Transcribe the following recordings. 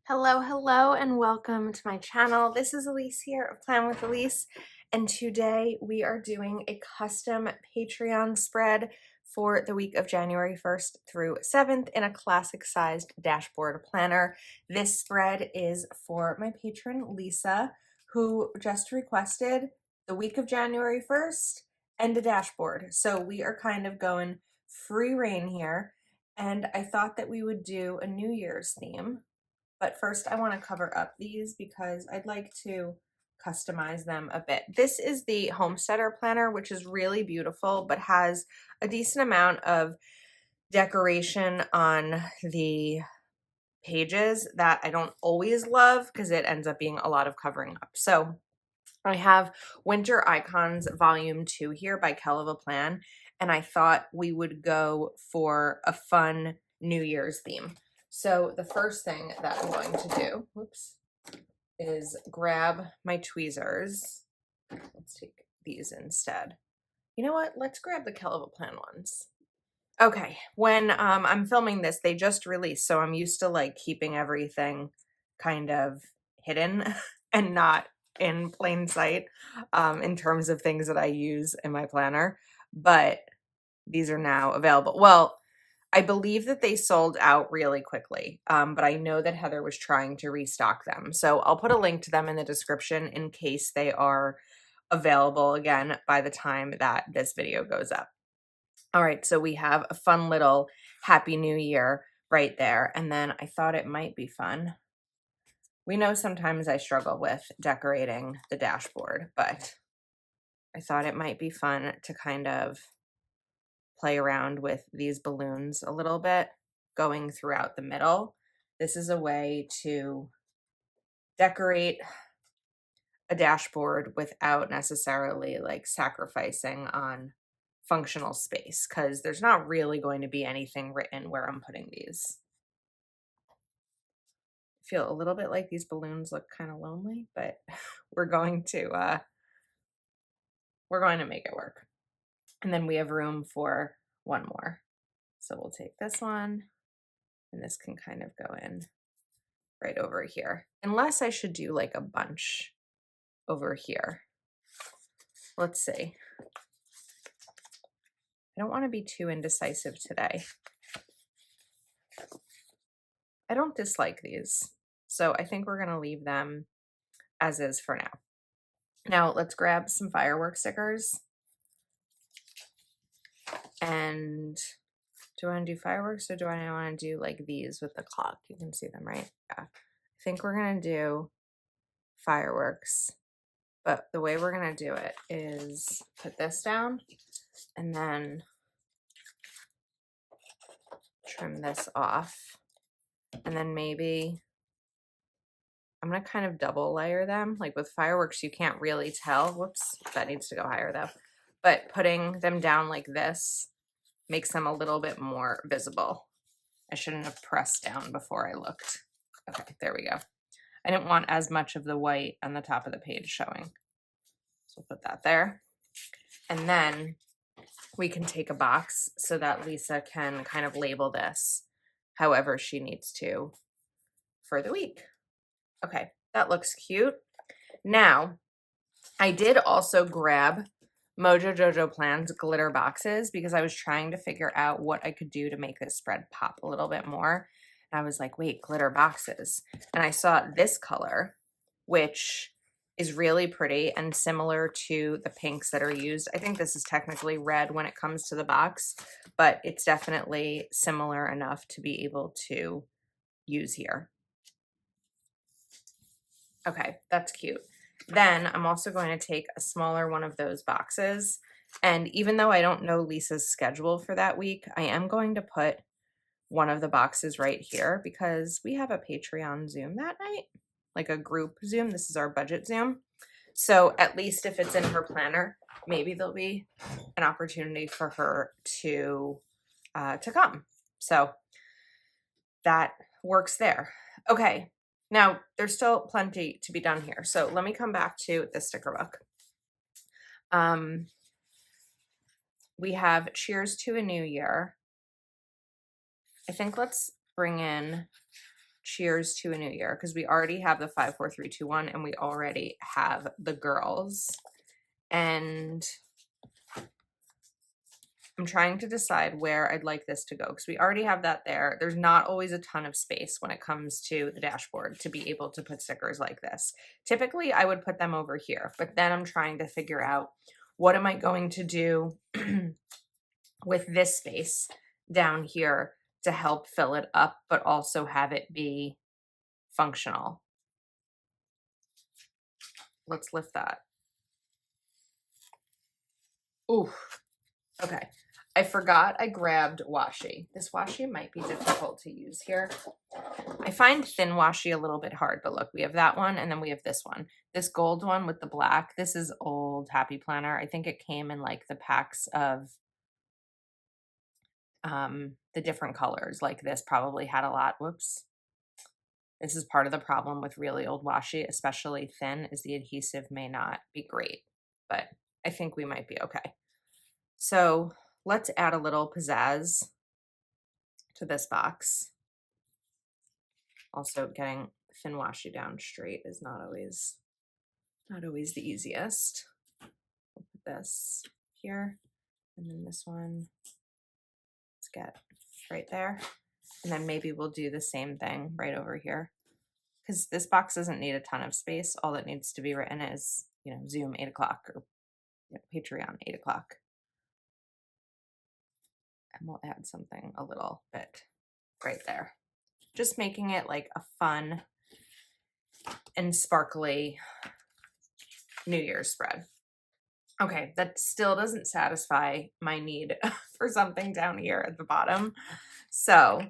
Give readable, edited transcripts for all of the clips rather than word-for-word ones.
Hello, hello, and welcome to my channel. This is Elise here of Plan with Elise, and today we are doing a custom Patreon spread for the week of January 1st through 7th in a classic-sized dashboard planner. This spread is for my patron, Lisa, who just requested the week of January 1st and a dashboard. So we are kind of going free reign here, and I thought that we would do a New Year's theme. But first I want to cover up these because I'd like to customize them a bit. This is the Homesteader Planner, which is really beautiful, but has a decent amount of decoration on the pages that I don't always love because it ends up being a lot of covering up. So I have Winter Icons Volume 2 here by Keleva Plan, and I thought we would go for a fun New Year's theme. So the first thing that I'm going to do, is grab my tweezers. Let's take these instead. You know what? Let's grab the Keleva Plan ones. Okay, when I'm filming this, they just released, so I'm used to like keeping everything kind of hidden and not in plain sight in terms of things that I use in my planner, but these are now available. Well, I believe that they sold out really quickly, but I know that Heather was trying to restock them. So I'll put a link to them in the description in case they are available again by the time that this video goes up. All right, so we have a fun little Happy New Year right there. And then I thought it might be fun. We know sometimes I struggle with decorating the dashboard, but I thought it might be fun to kind of play around with these balloons a little bit, going throughout the middle. This is a way to decorate a dashboard without necessarily like sacrificing on functional space, because there's not really going to be anything written where I'm putting these. I feel a little bit like these balloons look kind of lonely, but we're going to make it work. And then we have room for one more. So we'll take this one, and this can kind of go in right over here. Unless I should do like a bunch over here. Let's see. I don't want to be too indecisive today. I don't dislike these, so I think we're going to leave them as is for now. Now let's grab some firework stickers. And do I want to do fireworks or do I want to do like these with the clock? You can see them, right? Yeah. I think we're going to do fireworks, but the way we're going to do it is put this down and then trim this off. And then maybe I'm going to kind of double layer them. Like with fireworks, you can't really tell. Whoops, that needs to go higher though. But putting them down like this makes them a little bit more visible. I shouldn't have pressed down before I looked. Okay, there we go. I didn't want as much of the white on the top of the page showing. So we'll put that there. And then we can take a box so that Lisa can kind of label this however she needs to for the week. Okay, that looks cute. Now, I did also grab Mojo Jojo Plan's glitter boxes because I was trying to figure out what I could do to make this spread pop a little bit more. And I was like, wait, glitter boxes. And I saw this color, which is really pretty and similar to the pinks that are used. I think this is technically red when it comes to the box, but it's definitely similar enough to be able to use here. Okay, that's cute. Then I'm also going to take a smaller one of those boxes. And even though I don't know Lisa's schedule for that week, I am going to put one of the boxes right here because we have a Patreon Zoom that night, like a group Zoom. This is our budget Zoom. So at least if it's in her planner, maybe there'll be an opportunity for her to come. So that works there. Okay. Now, there's still plenty to be done here. So let me come back to the sticker book. We have Cheers to a New Year. I think let's bring in cheers to a new year, because we already have the 5, 4, 3, 2, 1, and we already have the girls. And I'm trying to decide where I'd like this to go, because we already have that there. There's not always a ton of space when it comes to the dashboard to be able to put stickers like this. Typically, I would put them over here, but then I'm trying to figure out what am I going to do with this space down here to help fill it up, but also have it be functional. Let's lift that. Ooh, okay. I forgot I grabbed washi. This washi might be difficult to use here. I find thin washi a little bit hard, but look, we have that one, and then we have this one. This gold one with the black, this is old Happy Planner. I think it came in like the packs of the different colors. Like this probably had a lot. Whoops. This is part of the problem with really old washi, especially thin, is the adhesive may not be great, but I think we might be okay. So let's add a little pizzazz to this box. Also, getting thin washi down straight is not always the easiest. We'll put this here, and then this one, let's get right there. And then maybe we'll do the same thing right over here, because this box doesn't need a ton of space. All that needs to be written is, Zoom 8 o'clock or Patreon 8 o'clock. And we'll add something a little bit right there. Just making it like a fun and sparkly New Year's spread. Okay, that still doesn't satisfy my need for something down here at the bottom. So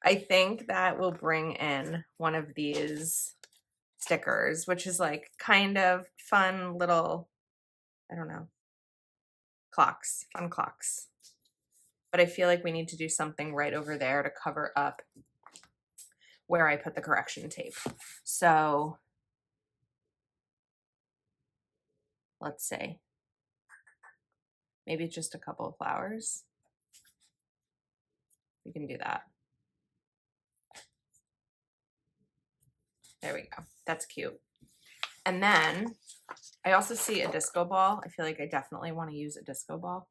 I think that we'll bring in one of these stickers, which is like kind of fun little, I don't know, clocks, fun clocks. But I feel like we need to do something right over there to cover up where I put the correction tape. So let's see. Maybe just a couple of flowers. We can do that. There we go. That's cute. And then I also see a disco ball. I feel like I definitely want to use a disco ball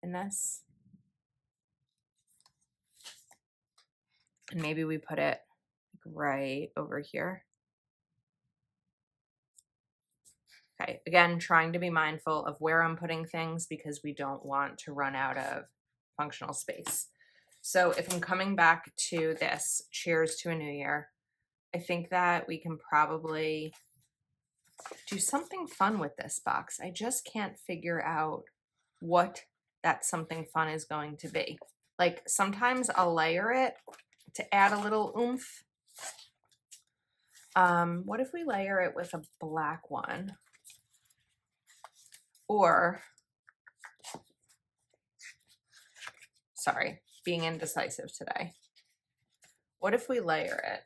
in this. And maybe we put it right over here. Okay, again, trying to be mindful of where I'm putting things because we don't want to run out of functional space. So if I'm coming back to this, cheers to a new year, I think that we can probably do something fun with this box. I just can't figure out what that something fun is going to be. Like sometimes I'll layer it to add a little oomph. What if we layer it with a black one? Or, sorry, being indecisive today. What if we layer it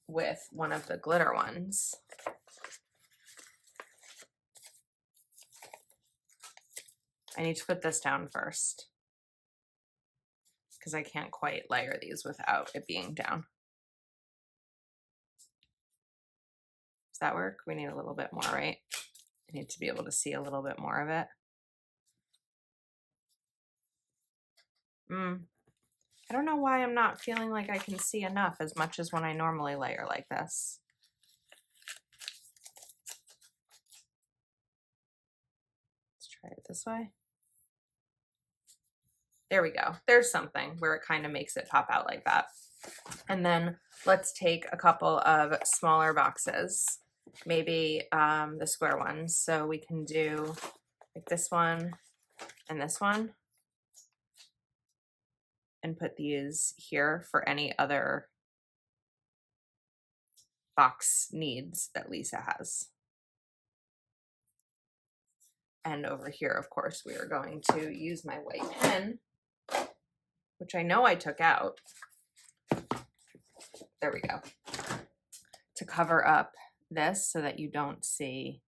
with one of the glitter ones? I need to put this down first because I can't quite layer these without it being down. Does that work? We need a little bit more, right? I need to be able to see a little bit more of it. I don't know why I'm not feeling like I can see enough as much as when I normally layer like this. Let's try it this way. There we go. There's something where it kind of makes it pop out like that. And then let's take a couple of smaller boxes, maybe the square ones. So we can do like this one and this one, and put these here for any other box needs that Lisa has. And over here, of course, we are going to use my white pen, which I know I took out. There we go. To cover up this so that you don't see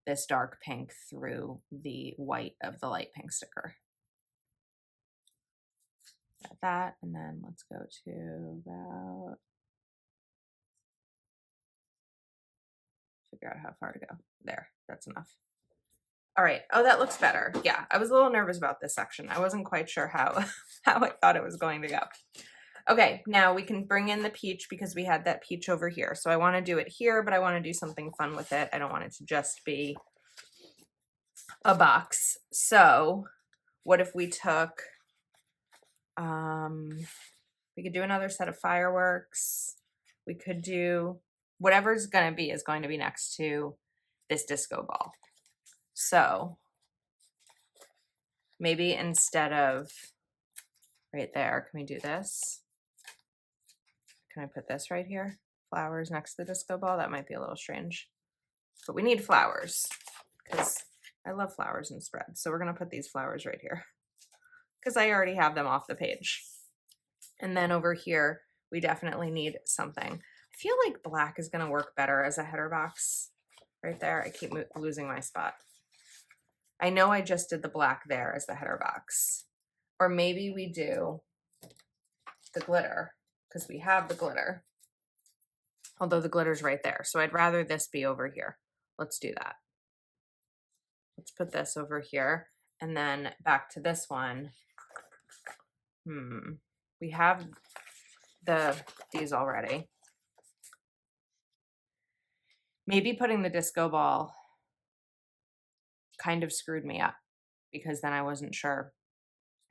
this dark pink through the white of the light pink sticker. Got that, and then let's go to about figure out how far to go. There, that's enough. All right. Oh, that looks better. Yeah, I was a little nervous about this section. I wasn't quite sure how, how I thought it was going to go. Okay, now we can bring in the peach because we had that peach over here. So I want to do it here, but I want to do something fun with it. I don't want it to just be a box. So what if we took, we could do another set of fireworks. We could do whatever's going to be is going to be next to this disco ball. So maybe instead of right there, can we do this? Can I put this right here? Flowers next to the disco ball? That might be a little strange. But we need flowers because I love flowers in spread. So we're going to put these flowers right here because I already have them off the page. And then over here, we definitely need something. I feel like black is going to work better as a header box right there. I keep losing my spot. I know I just did the black there as the header box. Or maybe we do the glitter because we have the glitter. Although the glitter's right there. So I'd rather this be over here. Let's do that. Let's put this over here. And then back to this one. We have these already. Maybe putting the disco ball kind of screwed me up because then I wasn't sure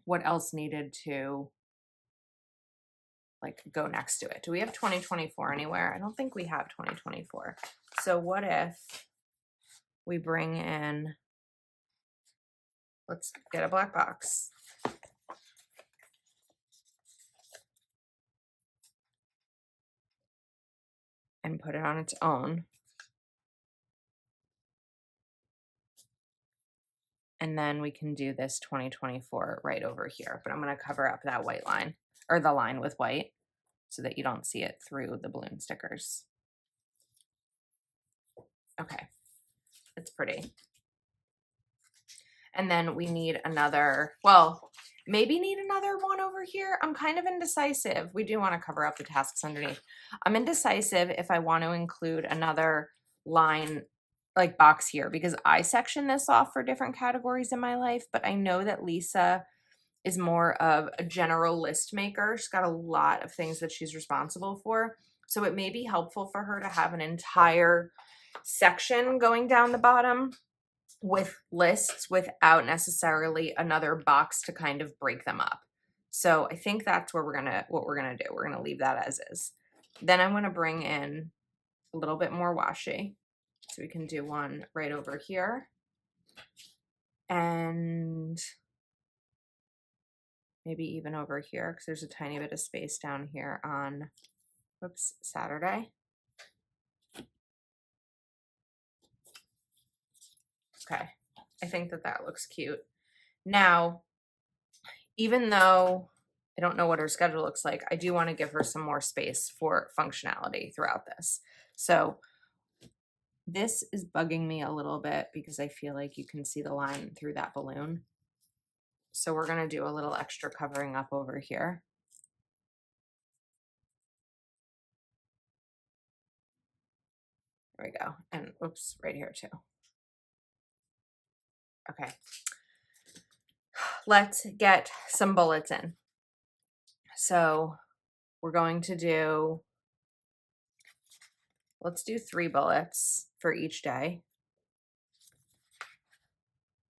what else needed to like go next to it. Do we have 2024 anywhere? I don't think we have 2024. So what if we bring in, let's get a black box. And put it on its own. And then we can do this 2024 right over here. But I'm going to cover up that white line, or the line with white, so that you don't see it through the balloon stickers. Okay, it's pretty. And then we need another, well, maybe need another one over here. I'm kind of indecisive. We do want to cover up the tasks underneath. I'm indecisive if I want to include another line like box here because I section this off for different categories in my life, but I know that Lisa is more of a general list maker. She's got a lot of things that she's responsible for. So it may be helpful for her to have an entire section going down the bottom with lists without necessarily another box to kind of break them up. So I think that's where what we're gonna do. We're gonna leave that as is. Then I'm gonna bring in a little bit more washi. So we can do one right over here. And maybe even over here because there's a tiny bit of space down here on, whoops, Saturday. Okay, I think that looks cute. Now, even though I don't know what her schedule looks like, I do want to give her some more space for functionality throughout this. So this is bugging me a little bit because I feel like you can see the line through that balloon. So we're going to do a little extra covering up over here. There we go. And oops, right here too. Okay. Let's get some bullets in. So we're going to do, let's do 3 bullets for each day.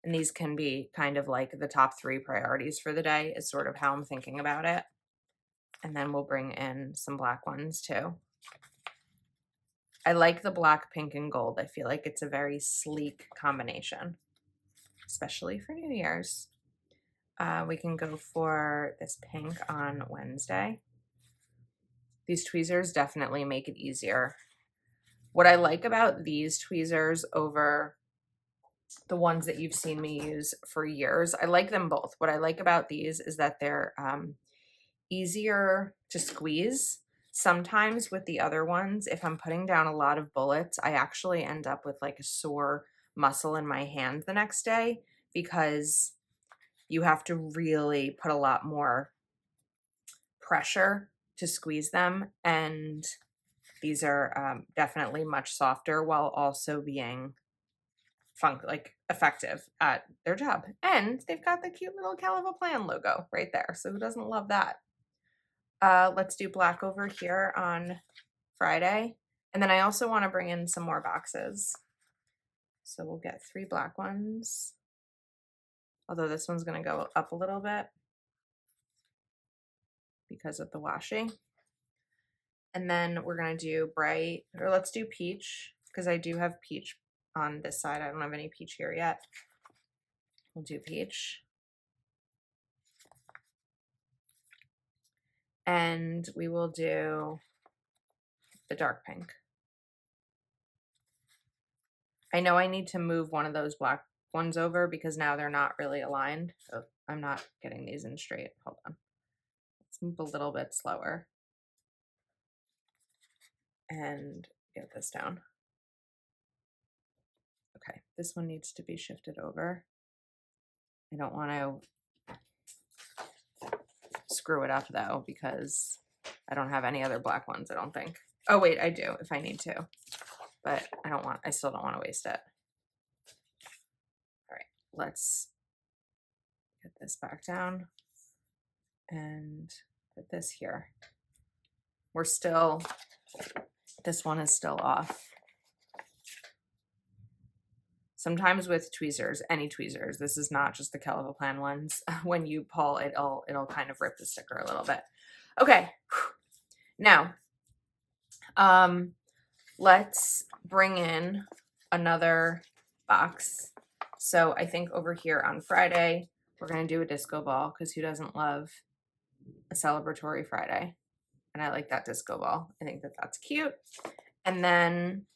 And these can be kind of like the top 3 priorities for the day is sort of how I'm thinking about it. And then we'll bring in some black ones too. I like the black, pink, and gold. I feel like it's a very sleek combination, especially for New Year's. We can go for this pink on Wednesday. These tweezers definitely make it easier. What I like about these tweezers over the ones that you've seen me use for years, I like them both. What I like about these is that they're easier to squeeze. Sometimes with the other ones, if I'm putting down a lot of bullets, I actually end up with like a sore muscle in my hand the next day because you have to really put a lot more pressure to squeeze them. And These are definitely much softer while also being effective at their job. And they've got the cute little Caliva Plan logo right there. So who doesn't love that? Let's do black over here on Friday. And then I also want to bring in some more boxes. So we'll get 3 black ones. Although this one's going to go up a little bit because of the washi. And then we're going to do bright, or let's do peach, because I do have peach on this side. I don't have any peach here yet. We'll do peach. And we will do the dark pink. I know I need to move one of those black ones over because now they're not really aligned. So I'm not getting these in straight. Hold on. Let's move a little bit slower. And get this down. Okay, this one needs to be shifted over. I don't want to screw it up though because I don't have any other black ones, I don't think. Oh wait, I do if I need to. But I still don't want to waste it. All right, let's get this back down and put this here. This one is still off. Sometimes with tweezers, any tweezers, this is not just the Caliva Plan ones, when you pull, it'll kind of rip the sticker a little bit. Okay, now, let's bring in another box. So I think over here on Friday, we're gonna do a disco ball because who doesn't love a celebratory Friday? And I like that disco ball. I think that that's cute. And then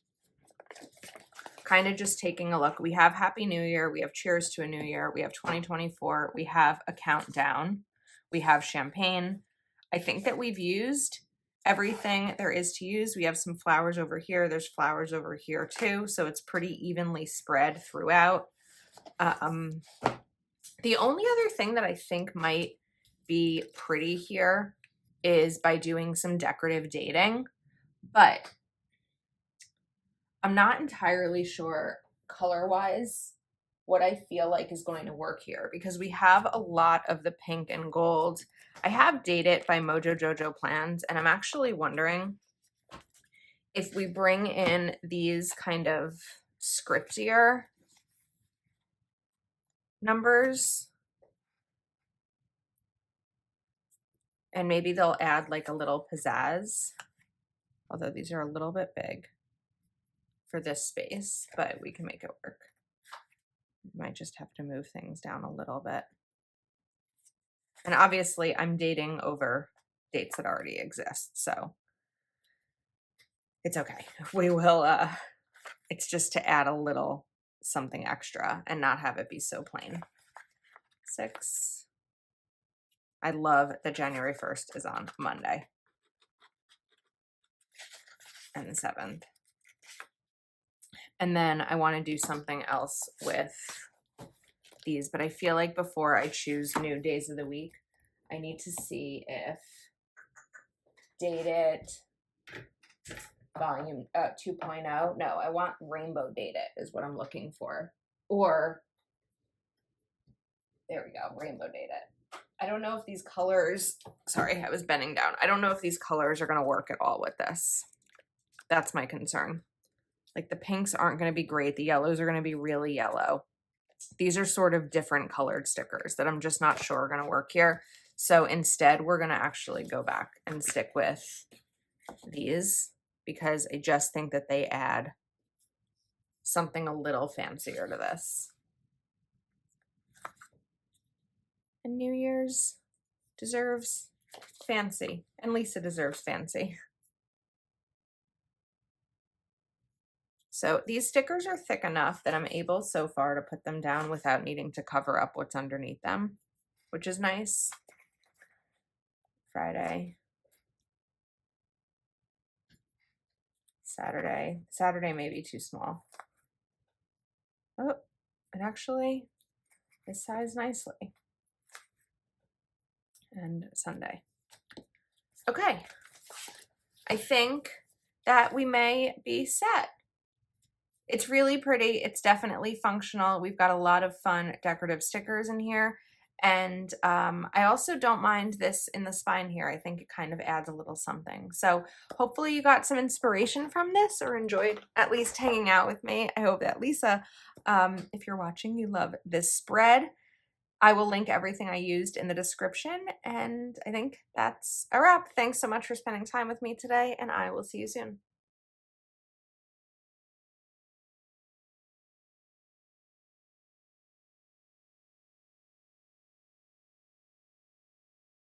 kind of just taking a look. We have Happy New Year. We have Cheers to a New Year. We have 2024. We have a countdown. We have champagne. I think that we've used everything there is to use. We have some flowers over here. There's flowers over here too. So it's pretty evenly spread throughout. The only other thing that I think might be pretty here is by doing some decorative dating, but I'm not entirely sure color-wise what I feel like is going to work here because we have a lot of the pink and gold. I have Date It by Mojo Jojo plans, and I'm actually wondering if we bring in these kind of scriptier numbers, and maybe they'll add like a little pizzazz, although these are a little bit big for this space, but we can make it work. Might just have to move things down a little bit. And obviously I'm dating over dates that already exist, so it's okay. We will, it's just to add a little something extra and not have it be so plain. 6. I love that January 1st is on Monday. And the 7th. And then I want to do something else with these, but I feel like before I choose new days of the week, I need to see if Date It volume 2.0. No, I want Rainbow Date It is what I'm looking for. Or, there we go, Rainbow Date It. I don't know if these colors, sorry, I was bending down. I don't know if these colors are going to work at all with this. That's my concern. Like the pinks aren't going to be great. The yellows are going to be really yellow. These are sort of different colored stickers that I'm just not sure are going to work here. So instead, we're going to actually go back and stick with these because I just think that they add something a little fancier to this. And New Year's deserves fancy, and Lisa deserves fancy. So these stickers are thick enough that I'm able so far to put them down without needing to cover up what's underneath them, which is nice. Friday. Saturday. Saturday may be too small. Oh, it actually is sized nicely. And Sunday. Okay. I think that we may be set. It's really pretty. It's definitely functional. We've got a lot of fun decorative stickers in here. And I also don't mind this in the spine here. I think it kind of adds a little something. So hopefully you got some inspiration from this or enjoyed at least hanging out with me. I hope that Lisa, if you're watching, you love this spread. I will link everything I used in the description. And I think that's a wrap. Thanks so much for spending time with me today, and I will see you soon.